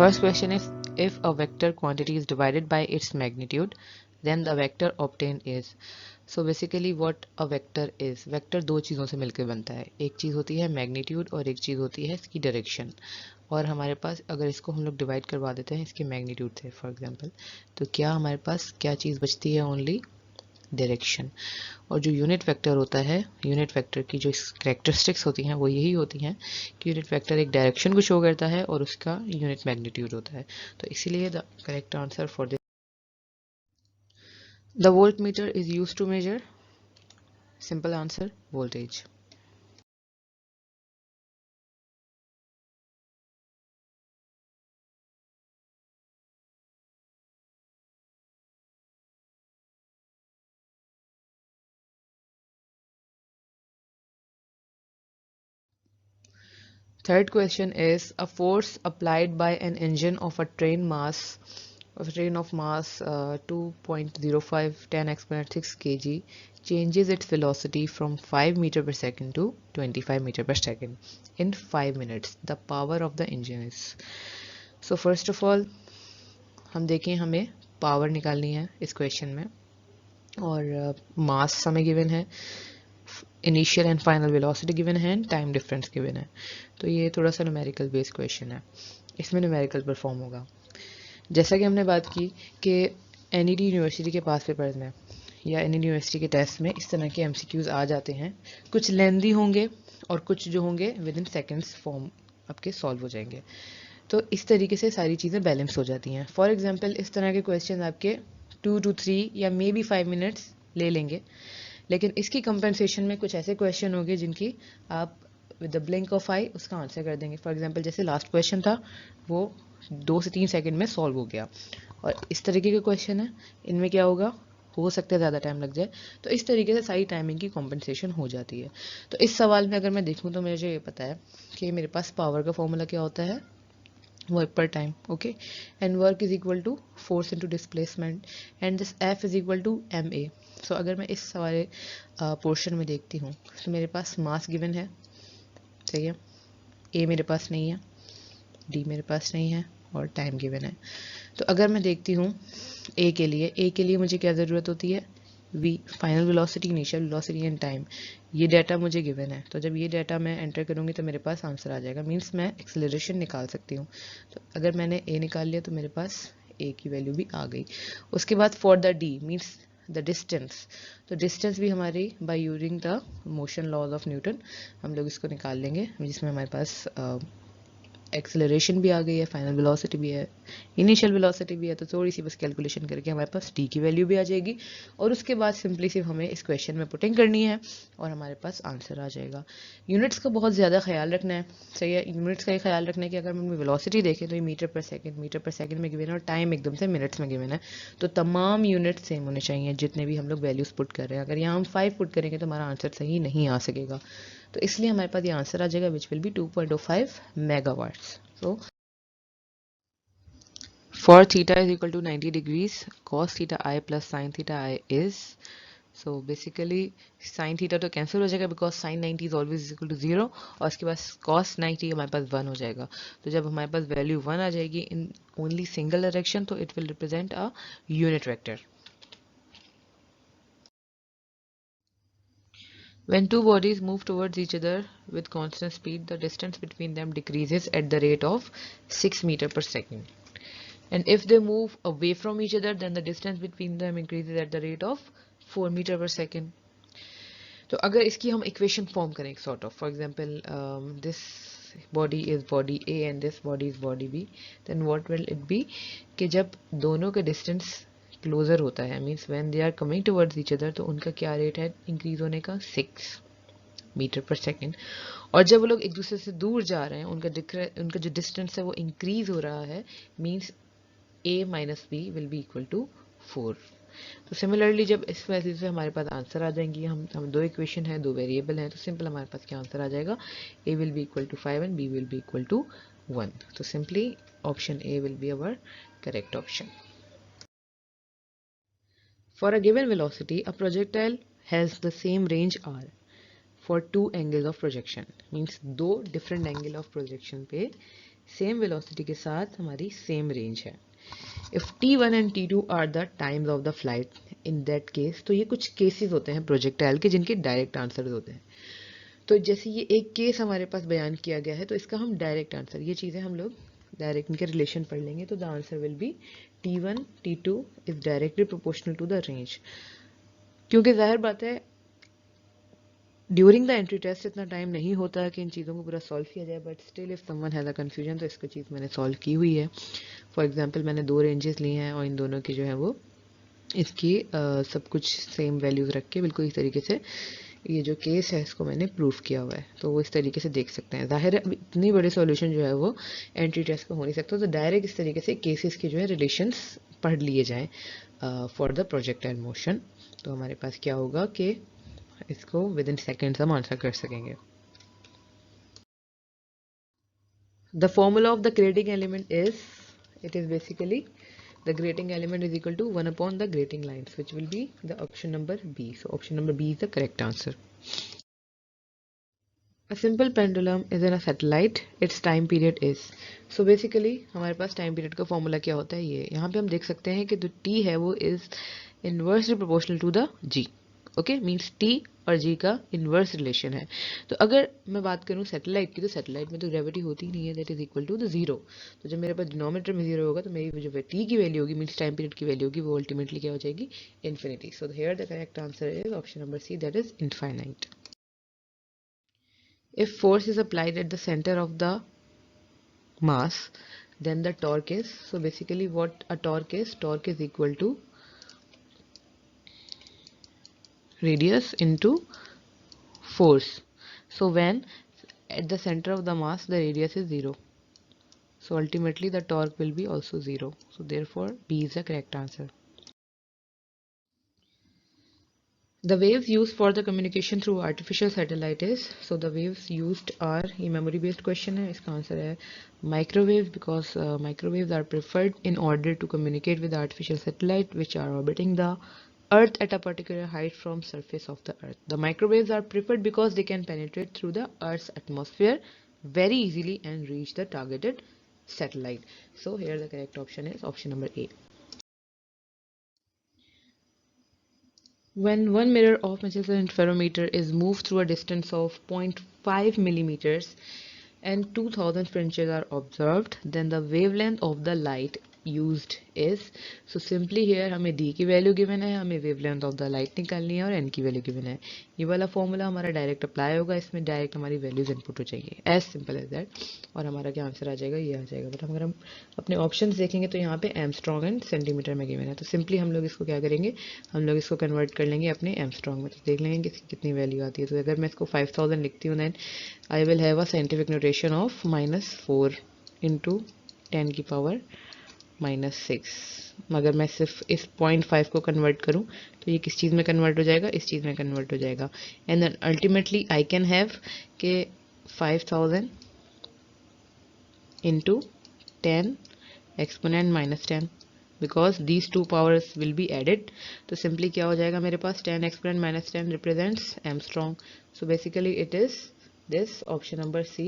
first question is, if a vector quantity is divided by its magnitude, then the vector obtained is. So basically what a vector is, vector दो चीज़ों से मिलकर बनता है, एक चीज़ होती है मैग्नीट्यूड और एक चीज़ होती है इसकी डायरेक्शन। और हमारे पास अगर इसको हम लोग डिवाइड करवा देते हैं इसके मैग्नीट्यूड से फॉर एग्जांपल, तो क्या हमारे पास क्या चीज़ बचती है, ओनली डायरेक्शन। और जो यूनिट वेक्टर होता है, यूनिट वेक्टर की जो कैरेक्टरिस्टिक्स होती हैं वो यही होती हैं कि यूनिट वेक्टर एक डायरेक्शन को शो करता है और उसका यूनिट मैग्नीट्यूड होता है। तो इसीलिए the correct answer for this, the voltmeter is used to measure, simple answer, voltage. Third question is, a force applied by an engine of a train of mass 2.05 10 exponent 6 kg changes its velocity from 5 meter per second to 25 meter per second in 5 minutes. The power of the engine is. So first of all हम देखें, हमें power निकालनी है इस question में, और मास हमें given है, initial and final velocity given है, एंड टाइम डिफरेंस गिवन है। तो ये थोड़ा सा न्यूमेरिकल बेस्ड क्वेश्चन है, इसमें न्यूमेरिकल परफॉर्म होगा। जैसा कि हमने बात की कि एनईडी यूनिवर्सिटी के पास पेपर्स में या एनईडी यूनिवर्सिटी के टेस्ट में इस तरह के एमसीक्यूज आ जाते हैं, कुछ लेंदी होंगे और कुछ जो होंगे विद इन सेकेंड्स फॉर्म आपके सॉल्व हो जाएंगे। तो इस तरीके से सारी चीज़ें बैलेंस हो जाती हैं। फॉर एग्जांपल इस तरह के क्वेश्चन आपके 2 to 3 या मे बी 5 मिनट्स ले लेंगे, लेकिन इसकी कंपेंसेशन में कुछ ऐसे क्वेश्चन होंगे जिनकी आप विद द ब्लिंक ऑफ आई उसका आंसर कर देंगे। फॉर एग्जांपल जैसे लास्ट क्वेश्चन था वो 2 से 3 सेकंड में सॉल्व हो गया, और इस तरीके के क्वेश्चन है, इनमें क्या होगा, हो सकता है ज़्यादा टाइम लग जाए। तो इस तरीके से सारी टाइमिंग की कॉम्पनसेशन हो जाती है। तो इस सवाल में अगर मैं देखूँ तो मुझे ये पता है कि मेरे पास पावर का फॉर्मूला क्या होता है, work per time, okay, and work is equal to force into displacement, and this F is equal to M A. So अगर मैं इस सवाल पोर्शन में देखती हूँ तो मेरे पास मास गिवन है, सही है, ए मेरे पास नहीं है, डी मेरे पास नहीं है, और टाइम गिवन है। तो अगर मैं देखती हूँ ए के लिए मुझे क्या ज़रूरत होती है, V, final velocity, initial velocity and time. ये डाटा मुझे गिवन है, तो जब ये डाटा मैं एंटर करूँगी तो मेरे पास आंसर आ जाएगा, मीन्स मैं एक्सेलरेशन निकाल सकती हूँ। तो अगर मैंने ए निकाल लिया तो मेरे पास ए की वैल्यू भी आ गई। उसके बाद for the D means the distance, तो डिस्टेंस भी हमारी by using the motion laws of Newton हम लोग इसको निकाल लेंगे, जिसमें हमारे पास एक्सेलरेशन भी आ गई है, फाइनल वेलोसिटी भी है, इनिशियल वेलोसिटी भी है। तो थोड़ी सी बस कैलकुलेशन करके हमारे पास डी की वैल्यू भी आ जाएगी, और उसके बाद सिंपली सिर्फ हमें इस क्वेश्चन में पुटिंग करनी है और हमारे पास आंसर आ जाएगा। यूनिट्स का बहुत ज़्यादा ख्याल रखना है, सही है। यूनिट्स का ये ख्याल रखना है कि अगर हम वेलोसिटी देखें तो ये मीटर पर सेकेंड में गिवन है, और टाइम एकदम से मिनट्स में गिवन है। तो तमाम यूनिट्स सेम होने चाहिए जितने भी हम लोग वैल्यूज़ पुट कर रहे हैं। अगर यहाँ हम 5 पुट करेंगे तो हमारा आंसर सही नहीं आ सकेगा। तो इसलिए हमारे पास ये आंसर आ जाएगा which will be 2.05 megawatts. So for theta is equal to 90 degrees, cos theta I plus sin theta I is, so basically sin theta तो कैंसिल हो जाएगा because sin 90 is always equal to 0, और इसके बाद cos 90 हमारे पास 1 हो जाएगा। तो जब हमारे पास वैल्यू 1 आ जाएगी इन ओनली सिंगल डायरेक्शन, तो it will represent a unit vector. When two bodies move towards each other with constant speed, the distance between them decreases at the rate of 6 meter per second. And if they move away from each other, then the distance between them increases at the rate of 4 meter per second. तो अगर इसकी हम equation form करें sort of, for example this body is body A and this body is body B, then what will it be कि जब दोनों का distance closer होता है, means when they are coming towards each other, तो उनका क्या रेट है इंक्रीज होने का, 6 मीटर पर सेकेंड। और जब वो लोग एक दूसरे से दूर जा रहे हैं, उनका जो डिस्टेंस है वो इंक्रीज हो रहा है, means a minus B will be equal to 4। तो सिमिलरली जब इस वजह से हमारे पास आंसर आ जाएंगी, हम दो इक्वेशन है, दो वेरिएबल हैं, तो सिंपल हमारे पास क्या आंसर आ जाएगा, a will be equal to 5 and b will be equal to 1। तो simply option a will be our correct option. For a given velocity a projectile has the same range r for 2 angles of projection, means 2 different angle of projection पे same velocity के साथ हमारी same range है। If T1 and T2 are the times of the flight in that case, तो ये कुछ cases होते हैं प्रोजेक्टाइल के जिनके डायरेक्ट आंसर होते हैं। तो जैसे ये एक केस हमारे पास बयान किया गया है, तो इसका हम डायरेक्ट आंसर, ये चीज़ें हम लोग डायरेक्ट इनके रिलेशन पढ़ लेंगे, तो the answer will be T1 T2 is directly proportional to the range. क्योंकि जाहिर बात है ड्यूरिंग द एंट्री टेस्ट इतना टाइम नहीं होता कि इन चीज़ों को पूरा सॉल्व किया जाए, but still if someone has a confusion तो इसको चीज़ मैंने सॉल्व की हुई है। फॉर एग्जांपल मैंने दो रेंजेस लिए हैं और इन दोनों की जो है वो इसकी सब कुछ सेम वैल्यूज़ रख के बिल्कुल इस तरीके से ये जो केस है इसको मैंने प्रूफ किया हुआ है, तो वो इस तरीके से देख सकते हैं। जाहिर है इतनी बड़ी सॉल्यूशन जो है वो एंट्री टेस्ट में हो नहीं सकता, तो डायरेक्ट इस तरीके से केसेस के जो है रिलेशंस पढ़ लिए जाएं फॉर द प्रोजेक्टाइल मोशन। तो हमारे पास क्या होगा कि इसको विद इन सेकेंड्स हम आंसर कर सकेंगे। The formula of the grating element is, it is basically the grating element is equal to 1 upon the grating lines, which will be the option number B. So option number B is the correct answer. A simple pendulum is in a satellite. Its time period is. So basically हमारे पास time period का formula क्या होता है, ये यहाँ पे हम देख सकते हैं कि जो T है वो is inversely proportional to the G. Okay, means T और G का इन्वर्स रिलेशन है। तो अगर मैं बात करूँ सैटेलाइट की, तो सैटेलाइट में तो ग्रेविटी होती ही नहीं है, that is equal to the zero. तो जब मेरे पास डिनोमिनेटर में जीरो होगा तो मेरी जो T की वैल्यू होगी मीन्स टाइम पीरियड की वैल्यू होगी वो अल्टीमेटली क्या हो जाएगी, infinity. So here the correct answer is option number C, that is infinite. If force is applied at the center of the mass, then the torque is, so basically what a torque is equal to radius into force. So when at the center of the mass the radius is 0, so ultimately the torque will be also 0. So therefore B is the correct answer. The waves used for the communication through artificial satellite is, so the waves used are, ये memory based question है, इसका answer है microwave, because microwaves are preferred in order to communicate with the artificial satellite which are orbiting the Earth at a particular height from surface of the Earth. The microwaves are preferred because they can penetrate through the Earth's atmosphere very easily and reach the targeted satellite. So here the correct option is option number A. When one mirror of Manchester interferometer is moved through a distance of 0.5 millimeters and 2000 fringes are observed, then the wavelength of the light used is, so simply here हमें D की value given है, हमें wavelength of the light निकालनी है और N की value given है। ये वाला फॉर्मूला हमारा डायरेक्ट अप्लाई होगा, इसमें डायरेक्ट हमारी वैल्यूज इनपुट हो जाएगी, एज सिंपल एज दैट, और हमारा क्या आंसर आ जाएगा, ये आ जाएगा। बट अगर हम अपने ऑप्शंस देखेंगे तो यहाँ पे एमस्ट्रॉन्ग एंड सेंटीमीटर में गिवन है, तो सिंपली हम लोग इसको क्या करेंगे, हम लोग इसको कन्वर्ट कर लेंगे अपने एमस्ट्रॉन्ग में, तो देख लेंगे कि कितनी वैल्यू आती है। तो अगर मैं इसको 5000 लिखती हूँ then I will have a scientific notation of -4 into 10 की पावर -6। मगर मैं सिर्फ इस 0.5 को कन्वर्ट करूं तो ये किस चीज़ में कन्वर्ट हो जाएगा, इस चीज़ में कन्वर्ट हो जाएगा, and then ultimately I can have के 5000 into 10 exponent -10, because these two powers will be added. तो सिंपली क्या हो जाएगा मेरे पास, 10 exponent -10 represents angstrom, so basically it is this option number C,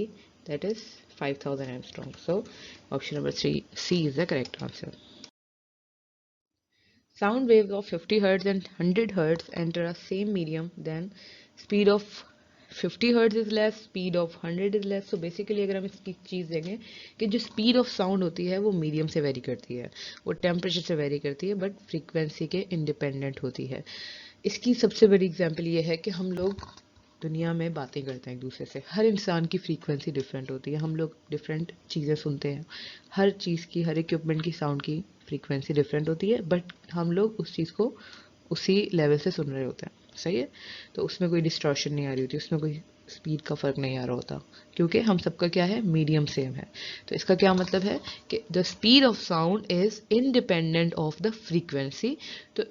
that is 5000 Armstrong. So option number C is the correct answer. Sound waves of 50 Hz and 100 Hz enter a same medium, then speed of 50 Hz is less, speed of 100 is less. So basically अगर हम इसकी चीज़ देखें कि जो speed of sound होती है वो medium से vary करती है, वो temperature से vary करती है, but frequency के independent होती है। इसकी सबसे बड़ी एग्जाम्पल ये है कि हम लोग दुनिया में बातें करते हैं एक दूसरे से, हर इंसान की फ्रीक्वेंसी डिफरेंट होती है, हम लोग डिफरेंट चीज़ें सुनते हैं, हर चीज़ की, हर इक्विपमेंट की साउंड की फ्रीक्वेंसी डिफरेंट होती है, बट हम लोग उस चीज़ को उसी लेवल से सुन रहे होते हैं, सही है। तो उसमें कोई डिस्टॉर्शन नहीं आ रही होती, उसमें कोई स्पीड का फ़र्क नहीं आ रहा होता, क्योंकि हम सबका क्या है, मीडियम सेम है। तो इसका क्या मतलब है कि the speed of sound is independent of the frequency. तो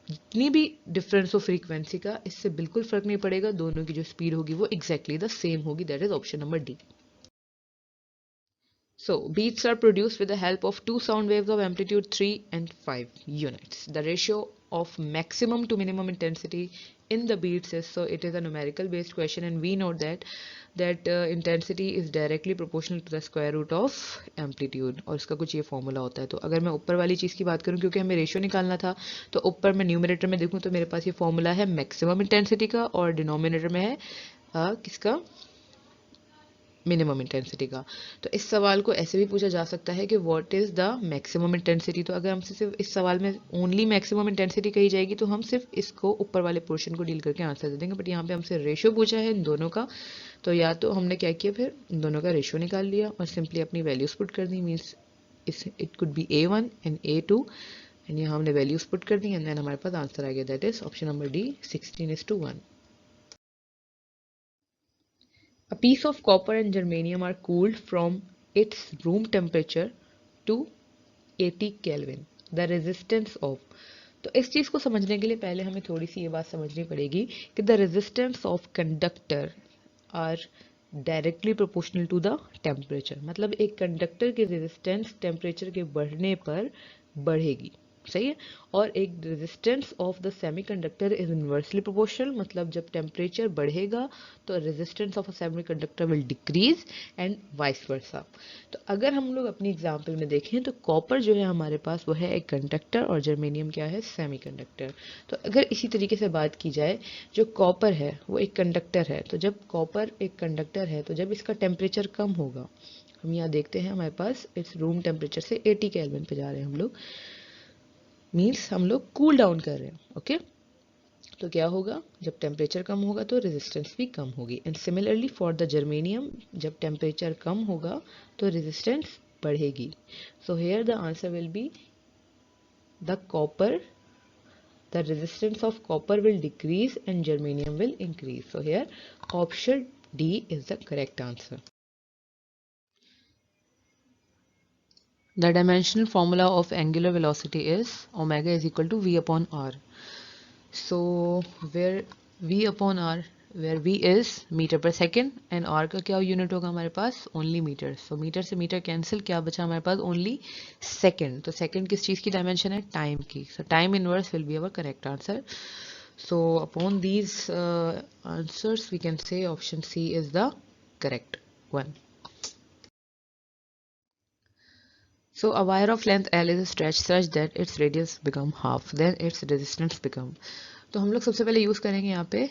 जितनी भी डिफरेंस हो फ्रीक्वेंसी का, इससे बिल्कुल फर्क नहीं पड़ेगा, दोनों की जो स्पीड होगी वो एग्जैक्टली द सेम होगी, that is option number D. So beats are produced with the help of two sound waves of amplitude 3 and 5 units. The ratio of maximum to minimum intensity in the beat says, so it is a numerical based question and we know that intensity is directly proportional to the square root of amplitude, और इसका कुछ ये formula होता है. तो अगर मैं ऊपर वाली चीज़ की बात करूँ, क्योंकि हमें रेशियो निकालना था, तो ऊपर मैं न्यूमरेटर में देखूँ तो मेरे पास ये फॉर्मूला है मैक्सिमम इंटेंसिटी का और डिनोमिनेटर में है किसका, मिनिमम इंटेंसिटी का. तो इस सवाल को ऐसे भी पूछा जा सकता है कि what is the maximum intensity. तो अगर हमसे सिर्फ इस सवाल में ओनली मैक्सिमम इंटेंसिटी कही जाएगी तो हम सिर्फ इसको ऊपर वाले पोर्शन को डील करके आंसर दे देंगे. बट यहाँ पे हमसे रेशियो पूछा है इन दोनों का, तो या तो हमने क्या किया, फिर इन दोनों का रेशियो निकाल लिया और सिंपली अपनी वैल्यूज पुट कर दी. Means it could be A1 and A2 and यहाँ हमने वैल्यूज पुट कर दी एंड देन हमारे पास आंसर आ गया. That is option number D, 16:1. A piece of copper and germanium are cooled from its room temperature to 80 Kelvin. The resistance of, तो इस चीज़ को समझने के लिए पहले हमें थोड़ी सी ये बात समझनी पड़ेगी कि the resistance of conductor are directly proportional to the temperature. मतलब एक कंडक्टर की रेजिस्टेंस टेम्परेचर के बढ़ने पर बढ़ेगी, सही है. और एक resistance of the semiconductor is inversely proportional, मतलब जब टेम्परेचर बढ़ेगा तो resistance of a semiconductor will decrease and vice versa. तो अगर हम लोग अपनी एग्जांपल में देखें तो कॉपर जो है हमारे पास वो है एक कंडक्टर और जर्मेनियम क्या है, सेमीकंडक्टर. तो अगर इसी तरीके से बात की जाए, जो कॉपर है वो एक कंडक्टर है, तो जब कॉपर एक कंडक्टर है तो जब इसका टेम्परेचर कम होगा, हम यहाँ देखते हैं हमारे पास इस रूम टेम्परेचर से 80 केल्विन पे जा रहे हैं हम लोग, मीन्स हम लोग कूल डाउन कर रहे हैं. ओके तो क्या होगा, जब टेम्परेचर कम होगा तो रेजिस्टेंस भी कम होगी. And similarly for the germanium, जब टेम्परेचर कम होगा तो रेजिस्टेंस बढ़ेगी. So here the answer will be the copper, the resistance of copper will decrease and germanium will increase. So here option D is the correct answer. The dimensional formula of angular velocity is omega is equal to v upon r. So where v upon r, where v is meter per second and r का क्या unit होगा हमारे पास, only metre. So metre से metre cancel, क्या बचा हमारे पास, ओनली सेकेंड. तो सेकेंड किस चीज़ की डायमेंशन है, टाइम की. So time inverse will be our correct answer. So upon these answers we can say option C is the correct one. So a wire of length L is stretched such that its radius become half, then its resistance become. तो हम लोग सबसे पहले use करेंगे यहाँ पे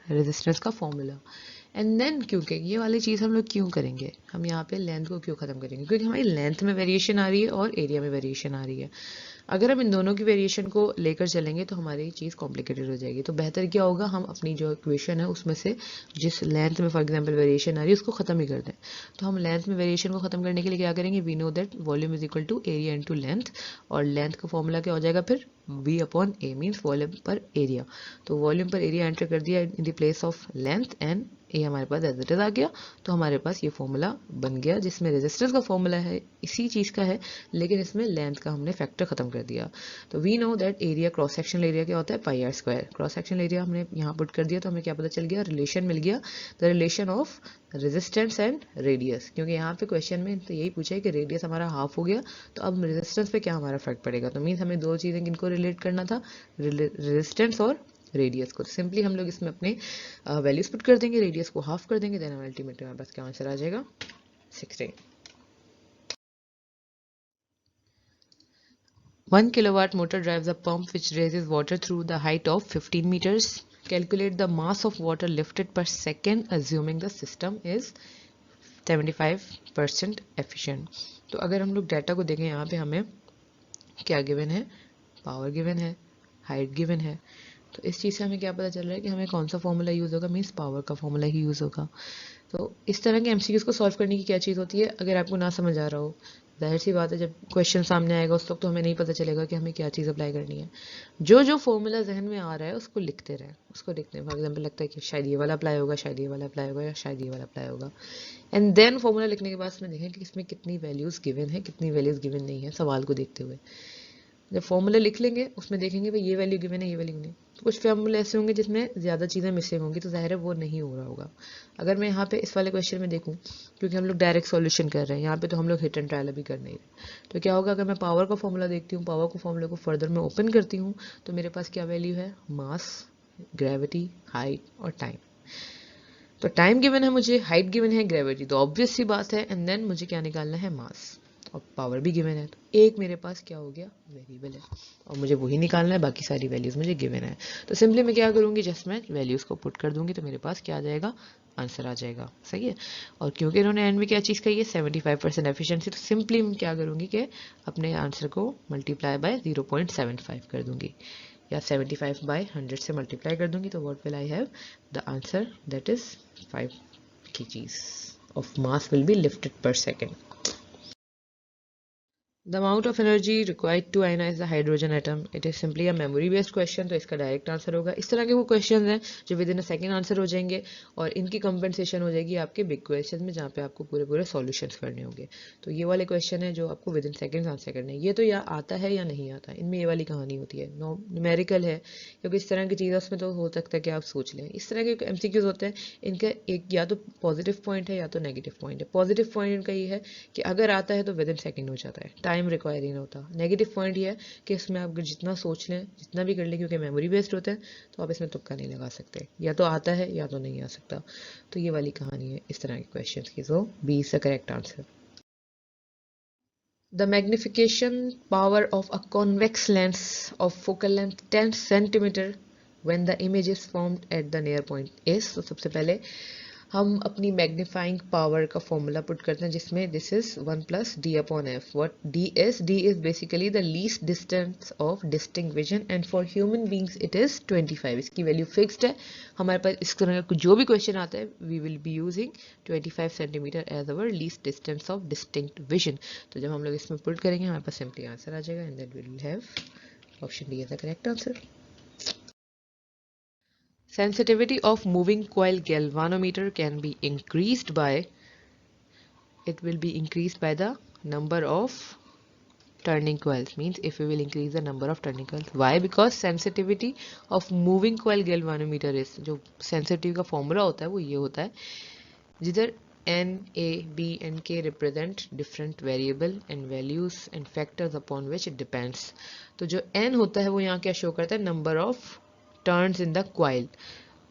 resistance का formula and then, क्योंकि ये वाली चीज़ हम लोग क्यों करेंगे, हम यहाँ पे लेंथ को क्यों ख़त्म करेंगे, क्योंकि हमारी लेंथ में वेरिएशन आ रही है और एरिया में वेरिएशन आ रही है. अगर हम इन दोनों की वेरिएशन को लेकर चलेंगे तो हमारी चीज़ कॉम्प्लिकेटेड हो जाएगी. तो बेहतर क्या होगा, हम अपनी जो इक्वेशन है उसमें से जिस लेंथ में फॉर एग्जांपल वेरिएशन आ रही है उसको ख़त्म ही कर दें. तो हम लेंथ में वेरिएशन को ख़त्म करने के लिए क्या करेंगे, we know that volume is equal to area into length, और लेंथ का फॉर्मूला क्या हो जाएगा फिर, v अपॉन a, मीन्स वॉल्यूम पर एरिया. तो वॉल्यूम पर एरिया एंटर कर दिया in the place of length and ये हमारे पास एज इट इज आ गया. तो हमारे पास ये फॉर्मूला बन गया जिसमें रेजिस्टेंस का फॉर्मूला है इसी चीज़ का है, लेकिन इसमें लेंथ का हमने फैक्टर खत्म कर दिया. तो we know that area, cross sectional area क्या होता है, pi R square. Cross sectional area हमने यहाँ पुट कर दिया तो हमें क्या पता चल गया, रिलेशन मिल गया, the relation of resistance and radius. क्योंकि यहाँ पे क्वेश्चन में तो यही पूछा है कि रेडियस हमारा हाफ हो गया, तो अब रेजिस्टेंस पे क्या हमारा इफेक्ट पड़ेगा. तो मीन्स हमें दो चीज़ें किनको रिलेट करना था, रेजिस्टेंस और रेडियस को. सिंपली हम लोग इसमें अपने वैल्यूज पुट कर देंगे, रेडियस को हाफ कर देंगे, देन अल्टीमेटली हमारे पास क्या आंसर आ जाएगा, 16. 1 kilowatt motor drives a pump which raises water through the height of 15 meters. Calculate the mass of water lifted per second assuming the system is 75% efficient. तो अगर हम लोग डाटा को देखें, यहाँ पे हमें क्या गिवन है, पावर गिवन है, हाइट गिवन है. तो इस चीज़ से हमें क्या पता चल रहा है कि हमें कौन सा फॉर्मूला यूज़ होगा, मीन्स पावर का फॉर्मूला ही यूज़ होगा. तो इस तरह के एमसीक्यूज़ को सॉल्व करने की क्या चीज़ होती है, अगर आपको ना समझ आ रहा हो, जाहिर सी बात है जब क्वेश्चन सामने आएगा उस वक्त तो हमें नहीं पता चलेगा कि हमें क्या चीज़ अप्लाई करनी है. जो जो फॉर्मूला जहन में आ रहा है उसको लिखते रहें, उसको लिखते हैं. फॉर एग्जाम्पल लगता है कि शायद ये वाला अप्लाई होगा, शायद ये वाला अप्लाई होगा, या शायद ये वाला अप्लाई होगा. एंड देन फॉर्मूला लिखने के बाद उसमें देखें कि इसमें कितनी वैल्यूज़ गिवन है, कितनी वैल्यूज़ गिवन नहीं है, सवाल को देखते हुए. जब फॉर्मूला लिख लेंगे उसमें देखेंगे भाई ये वैल्यू गिवन है, ये वैल्यू नहीं. तो कुछ फॉर्मूले ऐसे होंगे जिसमें ज़्यादा चीज़ें मिसिंग होंगी, तो जाहिर है वो नहीं हो रहा होगा. अगर मैं यहाँ पे इस वाले क्वेश्चन में देखूँ, क्योंकि हम लोग डायरेक्ट सॉल्यूशन कर रहे हैं यहाँ पे, तो हम लोग हिट एंड ट्रायल अभी कर नहीं रहे. तो क्या होगा, अगर मैं पावर का फॉर्मूला देखती हूँ, पावर को फॉर्मूले को फर्दर में ओपन करती हूँ, तो मेरे पास क्या वैल्यू है, मास ग्रेविटी, हाइट और टाइम। तो टाइम गिवन है मुझे, हाइट गिवन है, ग्रेविटी तो ऑब्वियस सी बात है, एंड देन मुझे क्या निकालना है, मास, और पावर भी गिवन है। तो एक मेरे पास क्या हो गया, वेरिएबल है, और मुझे वही निकालना है, बाकी सारी वैल्यूज मुझे गिवन है। तो सिंपली मैं क्या करूँगी, जस्ट मैं वैल्यूज को पुट कर दूंगी तो मेरे पास क्या आ जाएगा, आंसर आ जाएगा। सही है। और क्योंकि इन्होंने एंड में क्या चीज़ कही है, 75% एफिशिएंसी, तो सिंपली मैं क्या करूँगी कि अपने आंसर को मल्टीप्लाई बाय 0.75 कर दूंगी, या 75 बाय 100 से मल्टीप्लाई कर दूंगी, तो what will I have, the answer that is 5 kgs of mass will be lifted per second. The amount of energy required to ionize the hydrogen atom, it is simply a memory based question, तो इसका direct answer होगा। इस तरह के वो question हैं जो with in a second answer हो जाएंगे, और इनकी कंपनसेशन हो जाएगी आपके बिग क्वेश्चन में, जहाँ पे आपको पूरे पूरे सॉल्यूशंस करने होंगे। तो ये वाले क्वेश्चन है जो आपको विद इन सेकेंड आंसर करने हैं। ये तो या आता है या नहीं आता, इनमें ये वाली कहानी होती है। न्यूमेरिकल है, क्योंकि इस तरह की चीज़ उसमें तो हो सकता है कि आप सोच लें। इस तरह के एमसीक्यूज होते हैं, इनका एक या तो पॉजिटिव पॉइंट है या तो नेगेटिव पॉइंट है। पॉजिटिव पॉइंट इनका ये है कि अगर आता है तो विद इन सेकेंड हो जाता है, टाइम रिक्वायर ही नहीं होता। नेगेटिव पॉइंट ये है कि इसमें आप जितना सोच लें, जितना भी कर लें, क्योंकि मेमोरी बेस्ड होता है, तो आप इसमें तुक्का नहीं लगा सकते, या तो आता है या तो नहीं आ सकता। तो ये वाली कहानी है इस तरह के क्वेश्चन की। So B is the correct answer. The magnification power of a convex lens of focal length 10 centimeter when the image is formed at the near point is, तो सबसे पहले हम अपनी मैग्नीफाइंग पावर का फॉर्मूला पुट करते हैं, जिसमें this is 1 plus D upon F. What D is basically the least distance of distinct vision, and for human beings it is 25। इसकी वैल्यू फिक्स्ड है हमारे पास। इस तरह का जो भी क्वेश्चन आता है we will be using 25 centimetre as our least distance of distinct vision. तो जब हम लोग इसमें पुट करेंगे हमारे पास सिंपली आंसर आ जाएगा, and that will have option D as the correct answer. Sensitivity of moving coil galvanometer can be increased by, it will be increased by the number of turning coils, means if we will increase the number of turning coils. Why? Because sensitivity of moving coil galvanometer is, जो sensitivity का formula होता है वो ये होता है, जिधर N, A, B and K represent different variable and values and factors upon which it depends. तो जो N होता है वो यहाँ क्या शो करता है, number of turns in the coil।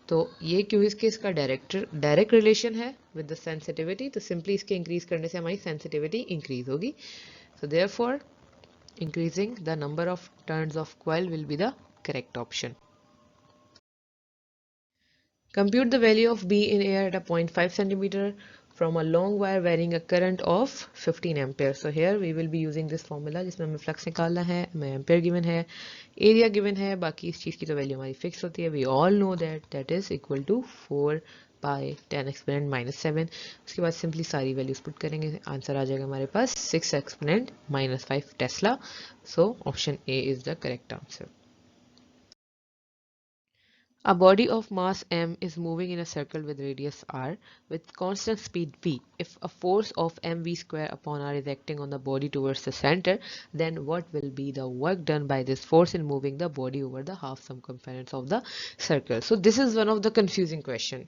तो ये क्यों, इसका डायरेक्ट रिलेशन है विद द सेंसिटिविटी, तो सिंपली इसके इंक्रीज करने से हमारी सेंसिटिविटी इंक्रीज होगी। So therefore increasing the number of turns of coil will be the correct option. Compute the value of B in air at a 0.5 centimeter from a long wire varying a current of 15 ampere. So here we will be using this formula, जिसमें हमें flux निकालना है, हमें ampere given है, area given है, बाकी इस चीज़ की तो वैल्यू हमारी फिक्स होती है। We all know that is equal to 4 pi 10 exponent -7। उसके बाद सिंपली सारी वैल्यूज पुट करेंगे, आंसर आ जाएगा हमारे पास 6 exponent -5 tesla. So option A is the correct answer. A body of mass m is moving in a circle with radius r with constant speed v. If a force of mv square upon r is acting on the body towards the center, then what will be the work done by this force in moving the body over the half circumference of the circle? So this is one of the confusing question.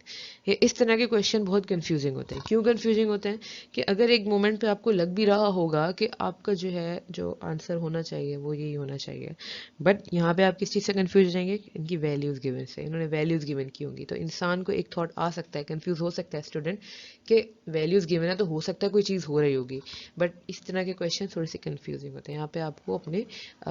ये इस तरह के question बहुत confusing होते हैं। क्यों confusing होते हैं कि अगर एक मोमेंट पे आपको लग भी रहा होगा कि आपका जो है जो आंसर होना चाहिए वो यही होना चाहिए, बट यहाँ पे आप किस चीज़ से कंफ्यूज हो जाएंगे, इनकी वैल्यूज गिवन से। इन्होंने वैल्यूज गिवन की होंगी तो इंसान को एक थॉट आ सकता है, कंफ्यूज हो सकता है स्टूडेंट कि वैल्यूज गिवन है तो हो सकता है कोई चीज़ हो रही होगी, बट इस तरह के क्वेश्चन थोड़े से कंफ्यूजिंग होते हैं। यहाँ पे आपको अपने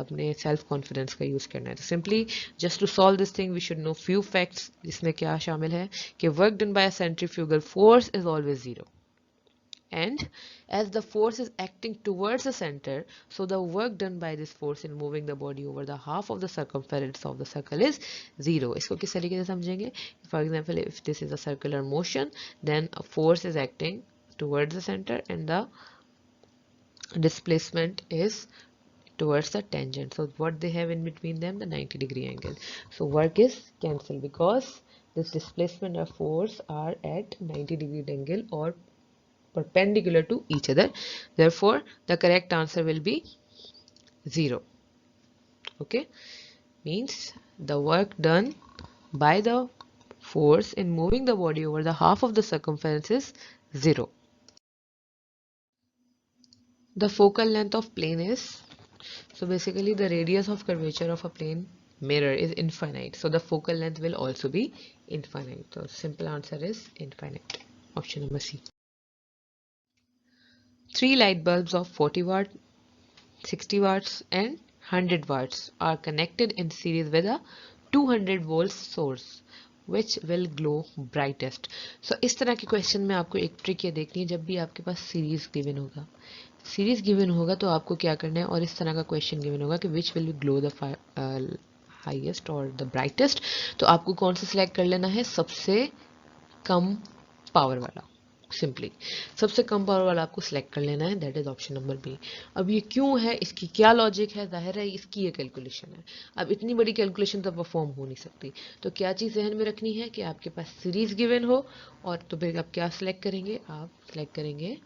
अपने सेल्फ कॉन्फिडेंस का यूज़ करना है। तो simply just to solve this thing we should know few facts, जिसमें क्या शामिल है कि work done by a centrifugal force is always zero, and as the force is acting towards the center, so the work done by this force in moving the body over the half of the circumference of the circle is zero. इसको किस तरीके से समझेंगे? For example, if this is a circular motion, then a force is acting towards the center and the displacement is towards the tangent. So what they have in between them, the 90-degree angle. So work is cancelled because this displacement of force are at 90-degree angle or perpendicular to each other. Therefore, the correct answer will be 0. Okay, means the work done by the force in moving the body over the half of the circumference is 0. The focal length of plane is, so basically the radius of curvature of a plane mirror is infinite, so the focal length will also be infinite. So simple answer is infinite. Option number C. 3 light bulbs of 40 watt, 60 watts and 100 watts are connected in series with a 200 volts source which will glow brightest. So इस तरह के question में आपको एक trick ये देखनी है, जब भी आपके पास सीरीज गिवन होगा तो आपको क्या करना है, और इस तरह का क्वेश्चन गिवन होगा कि which will glow the highest और द ब्राइटेस्ट, तो आपको कौन सा सिलेक्ट कर लेना है, सबसे कम पावर वाला। सिंपली सबसे कम पावर वाला आपको सिलेक्ट कर लेना है, that is option number B. अब ये क्यों है, इसकी क्या लॉजिक है, जाहिर है इसकी ये कैलकुलेशन है। अब इतनी बड़ी कैलकुलेशन तो परफॉर्म हो नहीं सकती, तो क्या चीज़ जहन में रखनी है कि आपके पास सीरीज गिवन हो, और तो फिर आप क्या सिलेक्ट करेंगे, आप सिलेक्ट करेंगे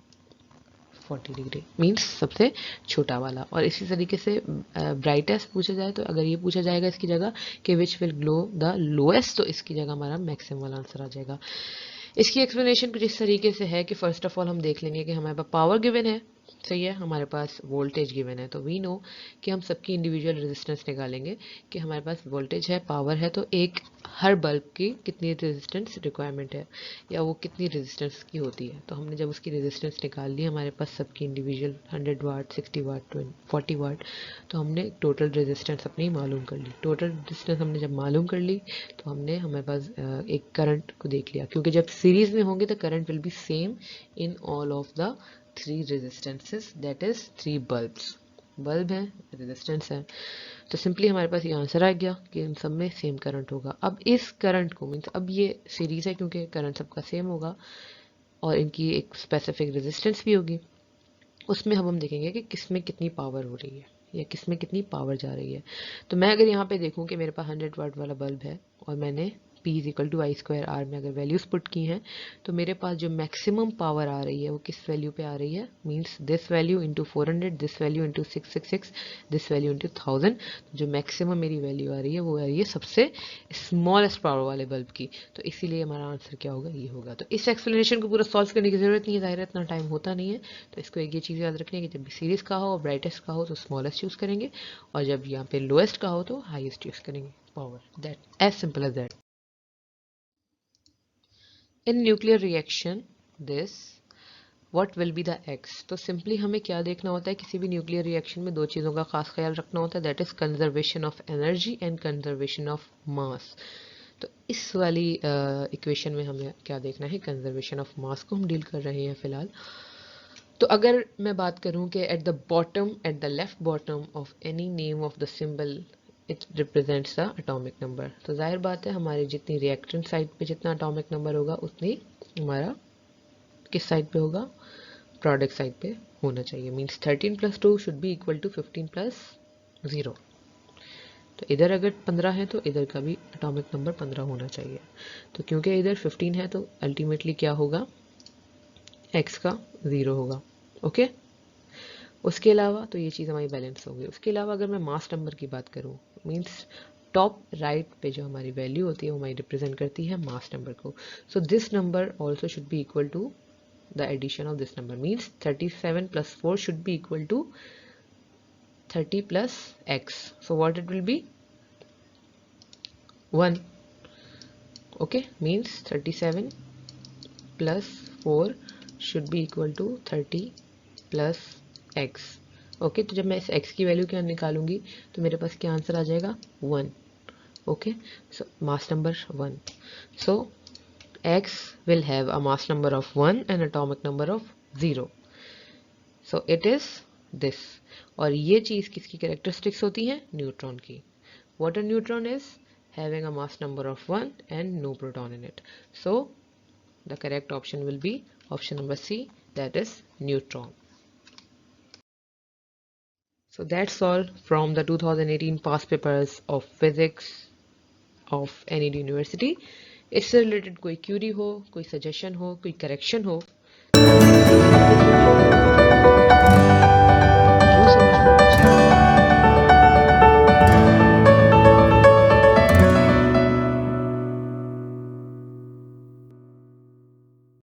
40 डिग्री, मीन्स सबसे छोटा वाला। और इसी तरीके से ब्राइटेस्ट पूछा जाए तो अगर ये पूछा जाएगा इसकी जगह कि which will glow the lowest, तो इसकी जगह हमारा मैक्सिमम वाला आंसर आ जाएगा। इसकी एक्सप्लेनेशन कुछ इस तरीके से है कि फर्स्ट ऑफ ऑल हम देख लेंगे कि हमारे पास पावर गिवन है, सही है, हमारे पास वोल्टेज गिवन है, तो वी नो कि हम सबकी इंडिविजुअल रेजिस्टेंस निकालेंगे कि हमारे पास वोल्टेज है, पावर है, तो एक हर बल्ब की कितनी रेजिस्टेंस रिक्वायरमेंट है या वो कितनी रेजिस्टेंस की होती है। तो हमने जब उसकी रेजिस्टेंस निकाल ली, हमारे पास सबकी इंडिविजुअल 100 वाट, 60 वाट, 40 वाट, तो हमने टोटल रेजिस्टेंस अपनी मालूम कर ली। टोटल रेजिस्टेंस हमने जब मालूम कर ली तो हमने हमारे पास एक करंट को देख लिया, क्योंकि जब सीरीज में होंगे तो current will be same in all of the 3 resistances, that is 3 bulbs. Bulb है, रेजिस्टेंस है, तो सिंपली हमारे पास ये आंसर आ गया कि इन सब में सेम करंट होगा। अब इस करंट को मीन्स अब ये सीरीज है क्योंकि करंट सबका सेम होगा और इनकी एक स्पेसिफिक रेजिस्टेंस भी होगी, उसमें हम देखेंगे कि किस में कितनी पावर हो रही है या किस में कितनी पावर जा रही है। तो मैं अगर यहाँ पे देखूँ कि मेरे पास 100 वाट वाला बल्ब है और मैंने P is equal to I²R में अगर वैल्यूज पुट की हैं, तो मेरे पास जो मैक्सिमम पावर आ रही है वो किस वैल्यू पे आ रही है, means this value into 400, this value into 666, this value into 1000। जो मैक्सिमम मेरी वैल्यू आ रही है वो आ रही है सबसे स्मॉलेस्ट पावर वाले बल्ब की, तो इसीलिए हमारा आंसर क्या होगा, ये होगा। तो इस एक्सप्लेनेशन को पूरा सॉल्व करने की जरूरत नहीं है, जाहिर है इतना टाइम होता नहीं है, तो इसको एक ये चीज़ याद रखनी है कि जब भी सीरीज का हो और ब्राइटेस्ट का हो तो स्मॉलेस्ट यूज़ करेंगे, और जब यहाँ पे लोएस्ट का हो तो हाईएस्ट यूज़ करेंगे power, that as simple as that. In nuclear reaction this what will be the X, तो सिंपली हमें क्या देखना होता है, किसी भी न्यूक्लियर रिएक्शन में दो चीज़ों का खास ख्याल रखना होता है, that is conservation of energy and conservation of mass. तो इस वाली इक्वेशन में हमें क्या देखना है, कंजर्वेशन ऑफ मास को हम डील कर रहे हैं फिलहाल। तो अगर मैं बात करूं कि at the bottom, at the left bottom of any name of the symbol it represents the atomic number, तो जाहिर बात है हमारी जितनी रिएक्टेंट साइड पे जितना एटॉमिक नंबर होगा उतनी हमारा किस साइड पे होगा, प्रोडक्ट साइड पे होना चाहिए। Means 13 + 2 should be equal to 15 + 0। तो इधर अगर 15 है तो इधर का भी एटॉमिक नंबर 15 होना चाहिए। तो क्योंकि इधर 15 है तो अल्टीमेटली क्या होगा, x का 0 होगा। ओके, उसके अलावा तो ये चीज़ हमारी बैलेंस होगी। उसके अलावा अगर मैं मास नंबर की बात करूँ, मींस टॉप राइट पे जो हमारी वैल्यू होती है वो हमारी रिप्रेजेंट करती है मास नंबर को। So this number also should be equal to the addition of this number, means 37 + 4 should be equal to 30 + x. So what it will be, 1. Okay, means 37 + 4 should be equal to 30 + x. Okay, तो जब मैं इस x की value क्या निकालूंगी तो मेरे पास क्या answer आ जाएगा, 1. Okay, so mass number 1. So x will have a mass number of 1 and atomic number of 0. So it is this. और ये चीज़ किसकी कैरेक्टरिस्टिक्स होती हैं, न्यूट्रॉन की। What a neutron is, having a mass number of 1 and no proton in it. So the correct option will be option number C, that is neutron. So that's all from the 2018 past papers of physics of NED University. इससे related कोई Curie हो, कोई suggestion हो, कोई correction हो,